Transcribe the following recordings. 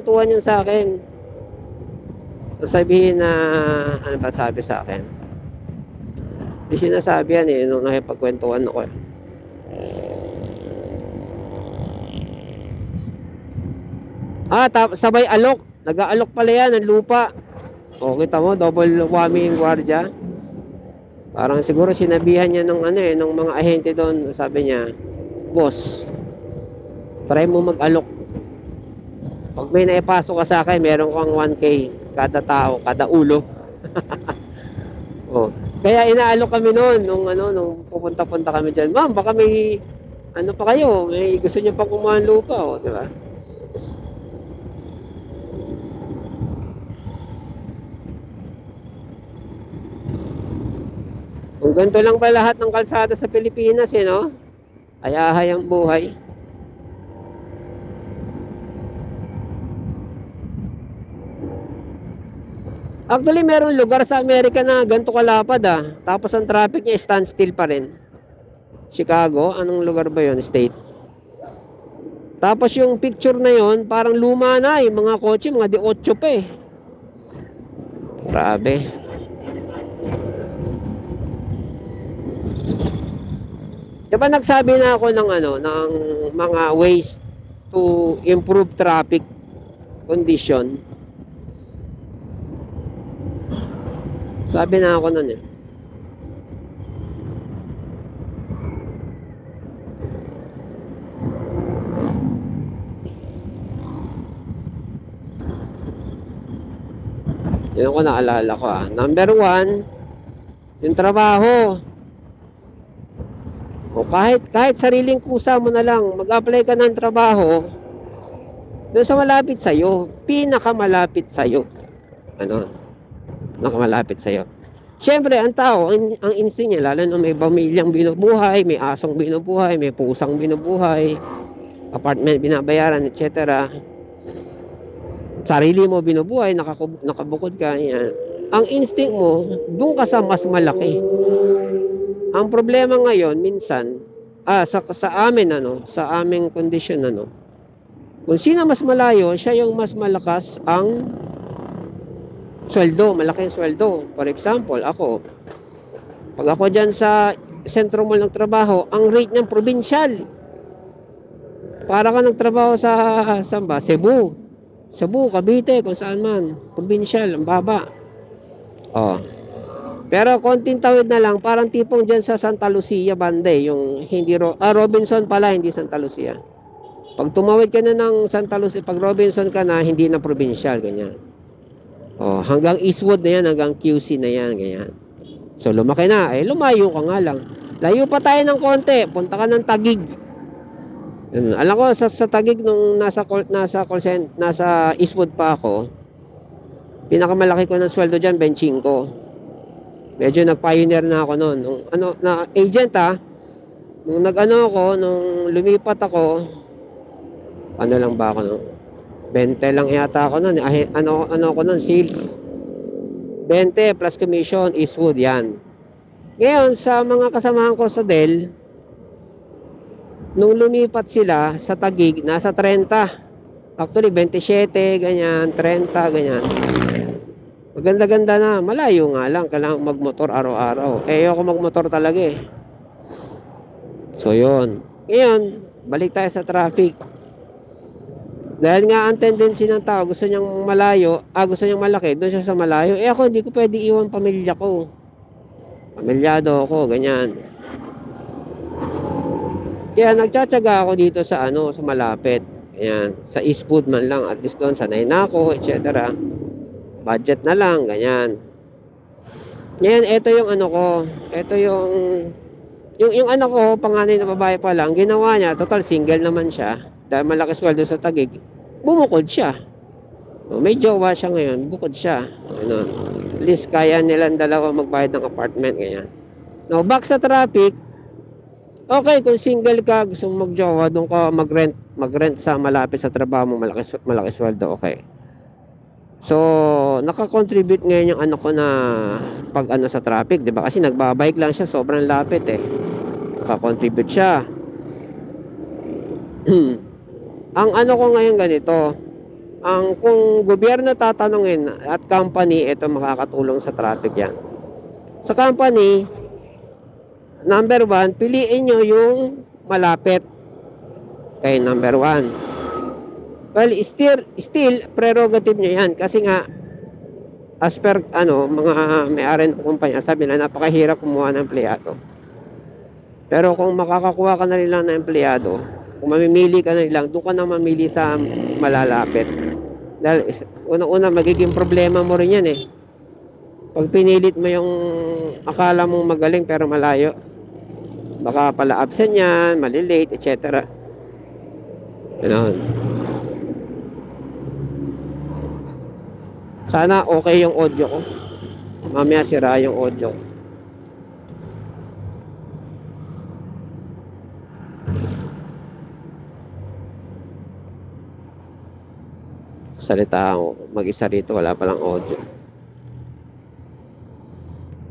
tuwan yun sa akin. Sasabihin na, ano ba sabi sa akin? Di sinasabi yan nung nakipagkwentuhan ako. Sabay alok. Nag-aalok pala yan ng lupa. O, kita mo, double whammy yung gwardiya. Parang siguro sinabihan niya ng mga ahente doon. Sabi niya, boss, try mo mag-alok. Pag may naipasok ka sa akin, meron kang 1K kada tao, kada ulo. Oh. Kaya inaalok kami noon nung pupunta-punta kami diyan. Ma'am, baka may ano pa kayo, may gusto niyo pa kumuha ng lupa, di ba? Kung ganito lang ba lahat ng kalsada sa Pilipinas, no? Ayahay ang buhay. Actually, meron lugar sa Amerika na ganito kalapad Tapos ang traffic niya standstill pa rin. Chicago, anong lugar ba yon? State. Tapos yung picture na yon, parang luma na mga kotse, mga 18 pa eh. Grabe. Diba nagsabi na ako ng mga ways to improve traffic condition. Sabi na ako nun eh. Yun ko naalala ko Number 1, yung trabaho. O kahit sariling kusa mo na lang, mag-apply ka ng trabaho doon sa malapit sa'yo. Pinakamalapit sa'yo. Nakamalapit sa'yo. Siyempre, ang tao, ang instinct niya, lalo na may pamilyang binubuhay, may asong binubuhay, may pusang binubuhay, apartment binabayaran, etc. Sarili mo binubuhay, nakabukod ka, yan. Ang instinct mo, doon ka sa mas malaki. Ang problema ngayon, minsan, sa amin, sa aming kondisyon, kung sino mas malayo, siya yung mas malakas ang sweldo, malaking sweldo. For example, pag ako dyan sa sentro mo ng trabaho, ang rate ng probinsyal. Para ka nagtrabaho sa Cebu, Cavite, kung saan man. Probinsyal, ang baba. Pero konting tawid na lang, parang tipong dyan sa Santa Lucia bande, yung hindi Robinson pala, hindi Santa Lucia. Pag tumawid ka na ng Santa Lucia, pag Robinson ka na, hindi na probinsyal, ganyan. Hanggang Eastwood na yan, hanggang QC na yan, ganyan. So lumaki na, lumayo ka nga lang. Layo pa tayo ng konti, punta ka ng Taguig. Alam ko sa Taguig nung nasa Eastwood pa ako, pinakamalaki ko ng sweldo diyan 25. Medyo nag-pioneer na ako noon. Nung agent nung nung lumipat ako, lang ba ako noon? 20 lang yata ako noon. Ako noon, sales. 20 plus commission, Eastwood yan. Ngayon sa mga kasamahan ko sa Dell, nung lumipat sila sa Taguig, nasa 30. Actually, 27, ganyan, 30, ganyan. Maganda-ganda na. Malayo nga lang. Kailangan magmotor araw-araw. Ayoko magmotor talaga eh. So, yun. Ngayon, balik tayo sa traffic. Dahil nga ang tendency ng tao, gusto niyang malayo, gusto niyang malaki, doon siya sa malayo. Ako, hindi ko pwede iwan pamilya ko. Pamilyado ako, ganyan. Kaya nagtsatsaga ako dito sa sa malapit. Ayan, sa Eastwood man lang, at least doon sanay na ako, etc. Budget na lang, ganyan. Ngayon, ito yung ko. Ito yung anak ko, panganay na babae pa lang, ginawa niya, total single naman siya. Dahil malaki sweldo sa Taguig, bumukod siya. May jowa siya ngayon, bukod siya. At least kaya nilang dalawa magbayad ng apartment, ganyan. Now, back sa traffic, okay, kung single ka, gusto mong magjowa, doon ka mag-rent sa malapit sa trabaho mo, malaki sweldo, okay. So, nakakontribute ngayon yung anak ko na pag sa traffic, di ba? Kasi nagbabike lang siya, sobrang lapit eh. Nakakontribute siya. Ang ko ngayon ganito, ang kung gobyerno tatanungin at company, ito makakatulong sa traffic yan. Sa company, number 1, piliin nyo yung malapit kay number 1. Well, still prerogative nyo yan kasi nga as per mga may-ari ng kumpanya, sabi na napakahirap kumuha ng empleyado. Pero kung makakakuha ka na rin lang ng empleyado, kung mamimili ka na rin lang, doon ka na mamili sa malalapit. Dahil unang-una magiging problema mo rin yan eh. Pag pinilit mo yung akala mong magaling pero malayo, baka pala absent yan, malilate, etc. Ganon. Sana okay yung audio ko. Mamaya sira yung audio ko. Salita ako mag-isa rito, wala palang audio.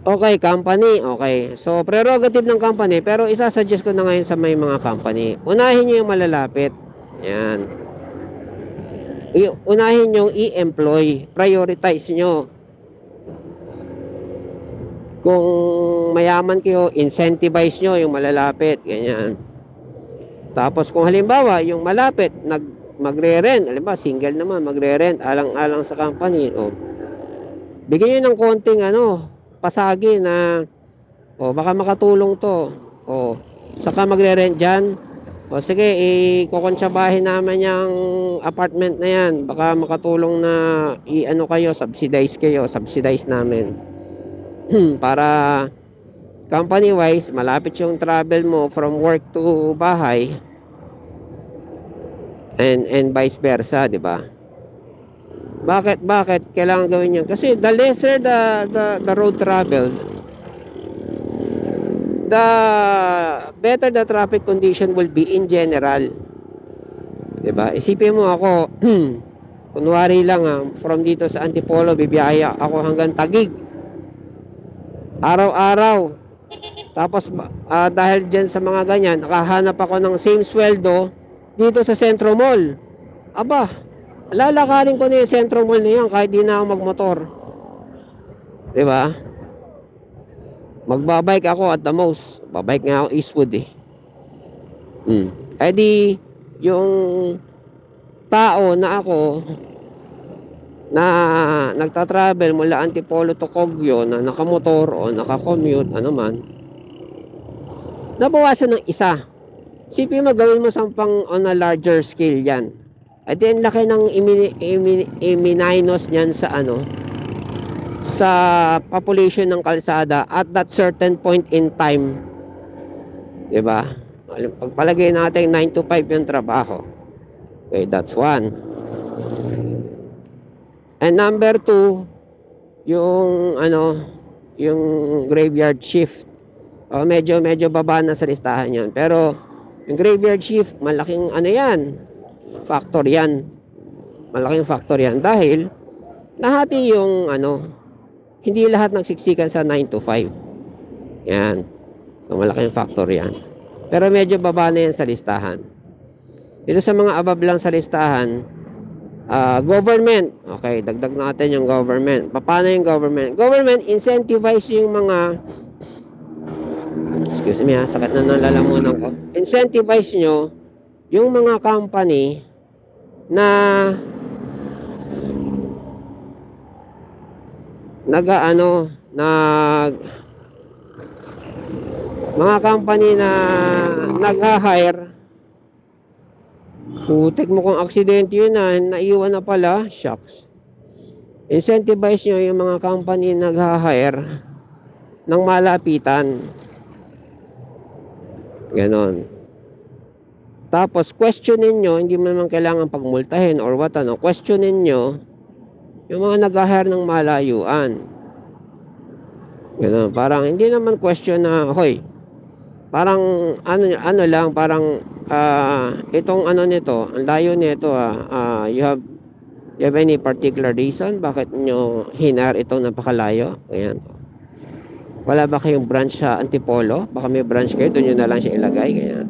Okay, company. Okay. So, prerogative ng company. Pero isasuggest ko na ngayon sa may mga company. Unahin nyo yung malalapit. Yan. Unahin nyo i-employ. Prioritize nyo. Kung mayaman kayo, incentivize nyo yung malalapit. Ganyan. Tapos kung halimbawa, yung malapit, magre-rent. Halimbawa, single naman, magre-rent. Alang-alang sa company. O, bigyan nyo ng konting pasagi na baka makatulong to. Saka magre-rent dyan. Sige, ikukontsabahin naman yung apartment na yan. Baka makatulong na subsidize namin. Para company-wise, malapit yung travel mo from work to bahay. And vice versa, di ba? Bakit kailangan gawin yun? Kasi the lesser the road travel, the better the traffic condition will be in general. Diba? Isipin mo ako, kunwari lang from dito sa Antipolo, bibiyaya ako hanggang Taguig. Araw-araw. Tapos dahil dyan sa mga ganyan, nakahanap ako ng same sweldo dito sa Centro Mall. Aba, lalakarin ko na yung Centro Mall na yan kahit di na ako magmotor. Diba? Magbabike ako at the most. Babike nga ako Eastwood eh. di yung tao na ako na nagta-travel mula Antipolo to Kogyo na nakamotor o nakakommute, nabawasan ng isa. Sipin mo, gawin mo sampang on a larger scale yan. At then laki ng iminainos niyan sa sa population ng kalsada at that certain point in time. Diba? Pagpalagay natin 9 to 5 yung trabaho. Okay, that's one. And number 2, yung yung graveyard shift. Medyo baba na sa listahan yun. Pero yung graveyard shift, malaking factor yan. Malaking factor yan dahil nahati yung hindi lahat nagsiksikan sa 9 to 5. Yan. So, malaking factor yan. Pero medyo baba na yan sa listahan. Dito sa mga above lang sa listahan, government. Okay, dagdag natin yung government. Paano yung government? Government, incentivize yung mga excuse me sakit na ng lalamunan ko. Incentivize nyo yung mga company na mga company na nag-hire. Putik mo kung aksidente yun naiwan na pala, shucks. Incentivize nyo yung mga company na nag-hire ng malapitan. Ganon. Tapos questionin nyo, hindi mo naman kailangan pagmultahin or what questionin nyo yung mga nag-hire ng malayuan. Ganon. Parang hindi naman question na hoy, parang lang, parang itong nito, ang layo nito you have any particular reason bakit nyo hinar itong napakalayo? Ayan. Wala ba kayong branch sa Antipolo? Baka may branch kayo, doon nyo na lang siya ilagay. Ganyan.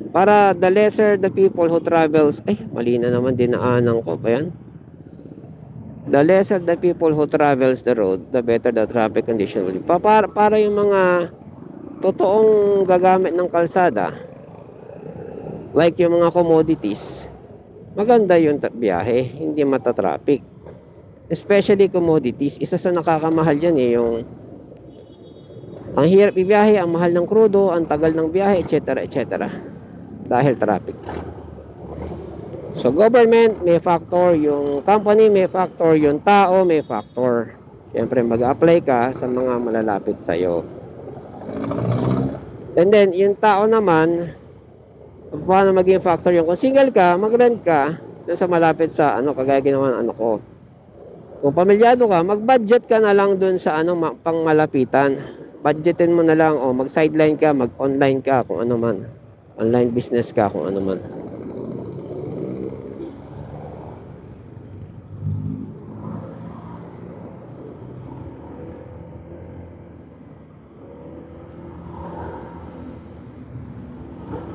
Para the lesser the people who travels, mali na naman, dinaanan ko pa yan. The lesser the people who travels the road, the better the traffic condition will be. Para yung mga totoong gagamit ng kalsada, like yung mga commodities, maganda yung biyahe, hindi mata-traffic. Especially commodities, isa sa nakakamahal yan yung ang hirap ibiyahe, ang mahal ng krudo, ang tagal ng biyahe, etc. etc. Dahil traffic. So government may factor, yung company may factor, yung tao may factor. Siyempre mag-apply ka sa mga malalapit sa'yo. And then yung tao naman, paano maging factor yung kung single ka, mag-rent ka dun sa malapit sa kagaya ginawa ng ko. Kung pamilyado ka, mag-budget ka na lang dun sa pang malapitan. Budgetin mo na lang, mag-sideline ka, mag-online ka, kung ano man. Online business ka, kung ano man.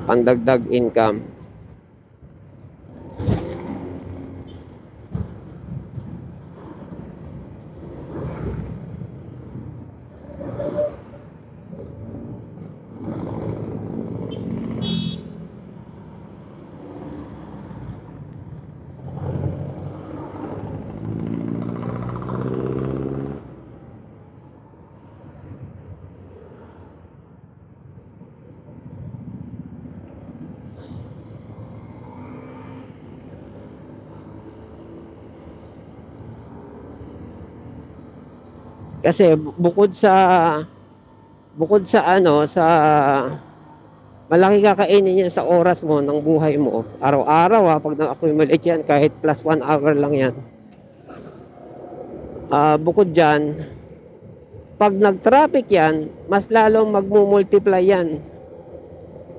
Pandagdag income. Kasi bukod sa sa malaki kakainin yan sa oras mo ng buhay mo. Araw-araw pag na-accumulate yan, kahit plus 1 hour lang yan. Bukod dyan, pag nag-traffic yan, mas lalong magmumultiply yan.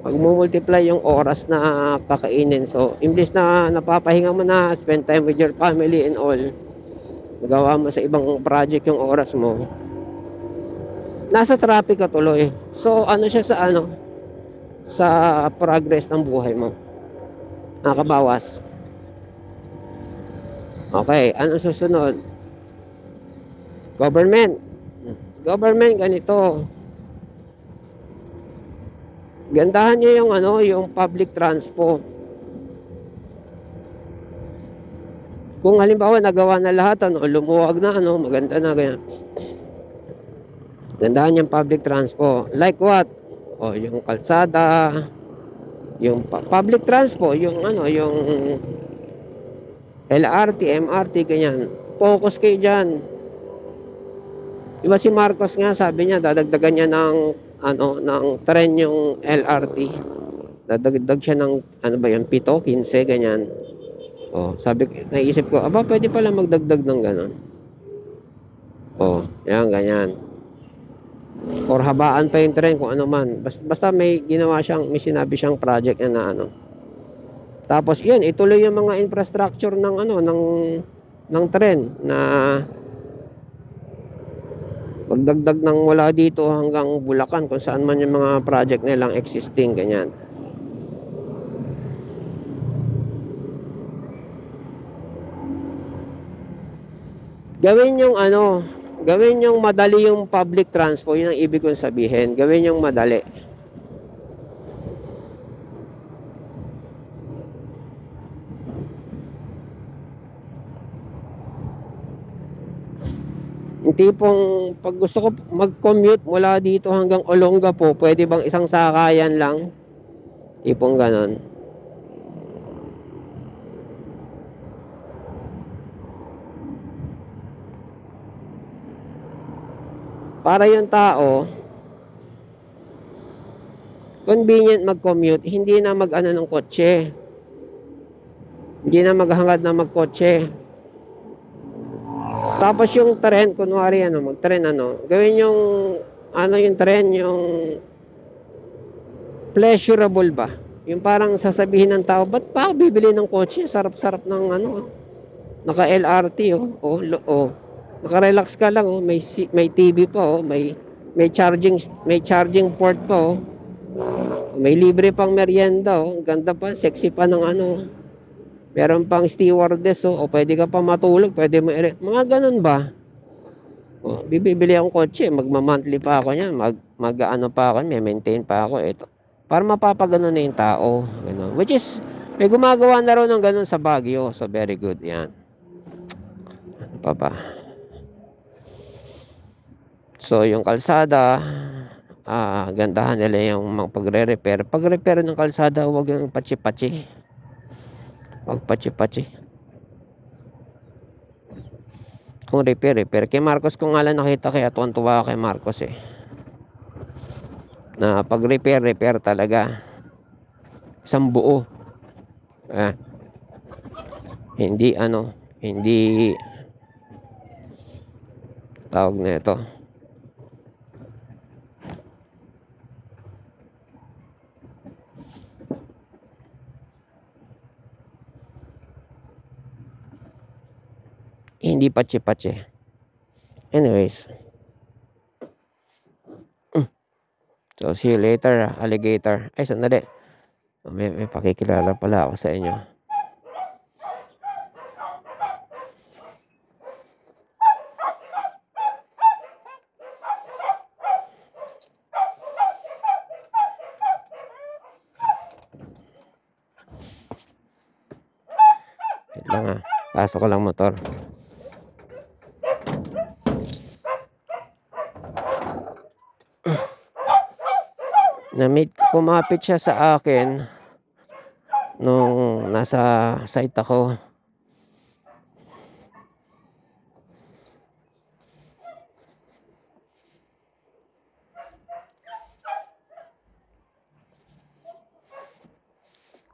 Magmumultiply yung oras na kakainin. So, imbis na napapahinga mo na, spend time with your family and all, magawa mo sa ibang project yung oras mo, nasa traffic ka tuloy. So siya sa progress ng buhay mo, nakabawas. Okay, ano susunod? Government ganito, gandahan nyo yung yung public transport. Kung halimbawa nagawa na lahat, lumuwag na, maganda na, ganyan. Gandaan yung public transport. Like what? Yung kalsada, yung public transport, yung yung LRT, MRT, ganyan. Focus kayo dyan. Diba si Marcos nga, sabi niya, dadagdagan niya ng, ng tren yung LRT. Dadagdag siya ng, 7, 15, ganyan. Sabi, naisip ko, pwede pala magdagdag ng gano'n. Yan, ganyan. Or habaan pa yung tren, kung ano man. Basta may sinabi siyang project na Tapos, yun, ituloy yung mga infrastructure ng, ng tren na magdagdag ng wala dito hanggang Bulacan, kung saan man yung mga project nilang existing, ganyan. Gawin yung madali yung public transport. Yun ang ibig kong sabihin. Gawin yung madali. Yung tipong pag gusto ko mag-commute mula dito hanggang Olongapo, pwede bang isang sakayan lang? Tipong ganon. Para yung tao convenient mag-commute, hindi na ng kotse. Hindi na maghangad na magkotse. Tapos yung tren, kunwari mag-tren gawin yung yung tren, yung pleasurable ba? Yung parang sasabihin ng tao, ba't pa bibili ng kotse? Sarap-sarap ng naka LRT naka-relax ka lang may TV pa may charging port pa May libre pang merienda, oh. Ang ganda pa, sexy pa ng ano. Meron pang stewardess, oh. O pwede ka pa matulog, pwede mo mga ganun ba? Oh, bibili akong kotse, magma-monthly pa ako niyan, mag-ano pa ako, may maintain pa ako ito. Para mapapagano na yung tao, ganun. Which is may gumagawa na raw ng ganun sa Baguio. So very good 'yan. Ano pa ba? So yung kalsada, gandahan nila yung mga pagre-repair. Pag-repair ng kalsada, huwag yung patsi-patsi. Huwag patsi-patsi. Kung repair. Kay Marcos ko nga lang nakita, kaya tuwan-tuwa kay Marcos eh. Na pag repair talaga. Isang buo. Hindi tawag na ito. Hindi patsi-patsi. Anyways. So, see you later, alligator. Ay, sandali. May pakikilala pala ako sa inyo. Wait lang pasok ko lang motor. Kumapit siya sa akin nung nasa site ako.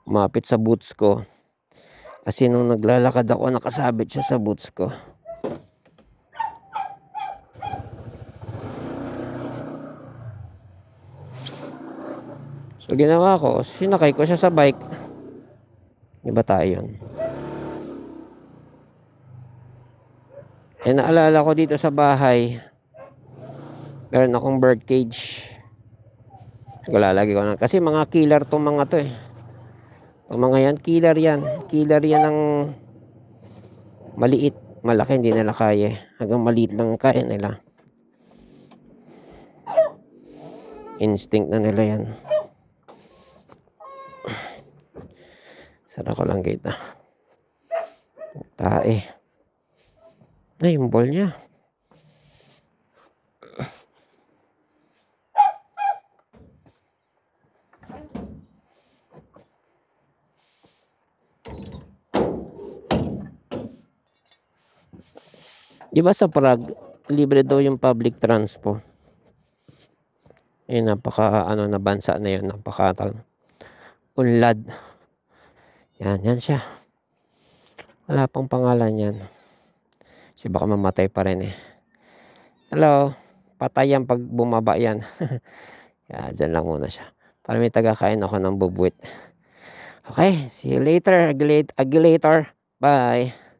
Kumapit sa boots ko. Kasi nung naglalakad ako, nakasabit siya sa boots ko. So ginawa ko, sinakay ko siya sa bike. Iba tayo yun. Naalala ko dito sa bahay, meron akong bird cage. Lalagay ko na. Kasi mga killer tong mga to eh. Ang mga yan, killer yan ng maliit. Malaki hindi nila kaya. Hanggang maliit lang kaya nila. Instinct na nila yan. Sana ko lang kita. Tae. Ay, yung ball niya. Di ba sa Prague, libre daw yung public transport? Napaka na bansa na yun, napaka unlad. Yan siya. Wala pang pangalan yan. Kasi baka mamatay pa rin eh. Hello, patay yan pag bumaba yan. Dyan lang muna siya. Para may tagakain ako ng bubuit. Okay, see you later, alligator. Bye.